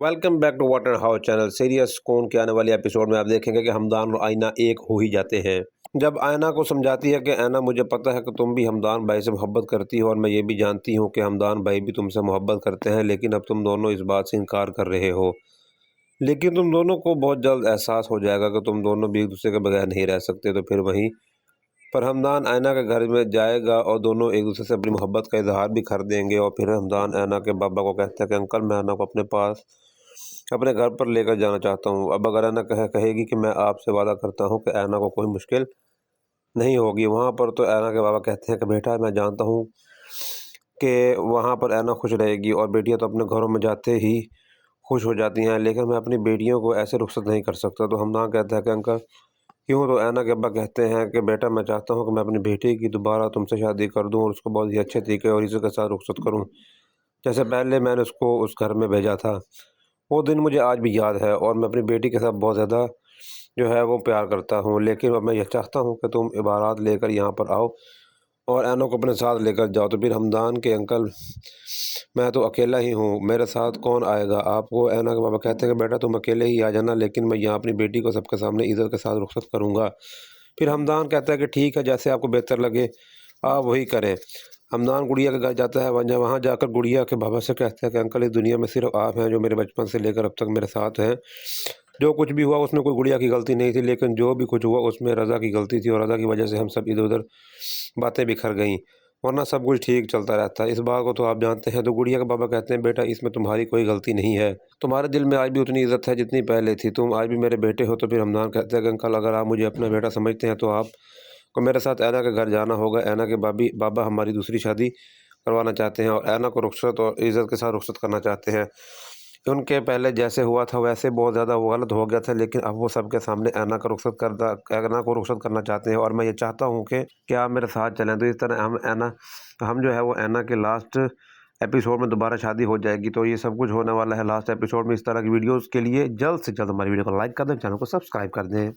Welcome back to water house channel. Serious कौन के आने वाले एपिसोड में आप देखेंगे कि हमदान और आयना एक हो ही जाते हैं। जब आयना को समझाती है कि आयना मुझे पता है कि तुम भी हमदान भाई से मोहब्बत करती हो और मैं ये भी जानती हूँ कि हमदान भाई भी तुमसे मोहब्बत करते हैं, लेकिन अब तुम दोनों इस बात से इनकार कर रहे हो। लेकिन तुम दोनों को बहुत जल्द एहसास हो जाएगा कि तुम दोनों भी एक दूसरे के बगैर नहीं रह सकते। तो फिर वहीं पर हमदान आयना के घर में जाएगा और दोनों एक दूसरे से अपनी मोहब्बत का इजहार भी कर देंगे। और फिर हमदान आयना के बाबा को कहता है कि अंकल, मैं आयना को अपने पास अपने घर पर लेकर जाना चाहता हूँ। अब अगर ऐना कहेगी कि मैं आपसे वादा करता हूँ कि ऐना को कोई मुश्किल नहीं होगी वहाँ पर, तो ऐना के बाबा कहते हैं कि बेटा, मैं जानता हूँ कि वहाँ पर ऐना खुश रहेगी और बेटियाँ तो अपने घरों में जाते ही खुश हो जाती हैं, लेकिन मैं अपनी बेटियों को ऐसे रुखसत नहीं कर सकता। तो हमदान कहता है कि अंकल क्यों? तो ऐना के अब्बा कहते हैं कि बेटा, मैं चाहता हूँ कि मैं अपनी बेटी की दोबारा तुमसे शादी कर दूँ और उसको बहुत ही अच्छे तरीके और इज़्ज़त के साथ रुखसत करूँ, जैसे पहले मैंने उसको उस घर में भेजा था। वो दिन मुझे आज भी याद है और मैं अपनी बेटी के साथ बहुत ज़्यादा जो है वो प्यार करता हूँ। लेकिन अब मैं ये चाहता हूँ कि तुम इबारात लेकर यहाँ पर आओ और ऐनो को अपने साथ लेकर जाओ। तो फिर हमदान के अंकल, मैं तो अकेला ही हूँ, मेरे साथ कौन आएगा? आपको ऐना के बाबा कहते हैं कि बेटा, तुम अकेले ही आ जाना, लेकिन मैं यहाँ अपनी बेटी को सबके सामने इज़्ज़त के साथ रुखसत करूँगा। फिर हमदान कहता है कि ठीक है, जैसे आपको बेहतर लगे आप वही करें। हमदान गुड़िया के घर जाता है। वहाँ जाकर गुड़िया के बाबा से कहता है कि अंकल, इस दुनिया में सिर्फ आप हैं जो मेरे बचपन से लेकर अब तक मेरे साथ हैं। जो कुछ भी हुआ उसमें कोई गुड़िया की गलती नहीं थी, लेकिन जो भी कुछ हुआ उसमें रज़ा की गलती थी और रज़ा की वजह से हम सब इधर उधर बातें बिखर गईं, वरना सब कुछ ठीक चलता रहता है। इस बात को तो आप जानते हैं। तो गुड़िया के बाबा कहते हैं, बेटा, इसमें तुम्हारी कोई गलती नहीं है, तुम्हारे दिल में आज भी उतनी इज़्ज़त है जितनी पहले थी, तुम आज भी मेरे बेटे हो। तो फिर हमदान कहते हैं कि अंकल, अगर आप मुझे अपना बेटा समझते हैं तो आप को मेरे साथ ऐना के घर जाना होगा। ऐना के बाबा हमारी दूसरी शादी करवाना चाहते हैं और ऐना को रुखसत और इज़्ज़त के साथ रुखसत करना चाहते हैं। उनके पहले जैसे हुआ था वैसे बहुत ज़्यादा वो गलत हो गया था, लेकिन अब वो सबके सामने ऐना को रुखसत करना चाहते हैं और मैं ये चाहता हूँ कि आप मेरे साथ चलें। तो इस तरह हम जो है वो ऐना के लास्ट एपिसोड में दोबारा शादी हो जाएगी। तो ये सब कुछ होने वाला है लास्ट एपिसोड में। इस तरह की वीडियोज़ के लिए जल्द से जल्द हमारी वीडियो को लाइक कर दें, चैनल को सब्सक्राइब कर दें।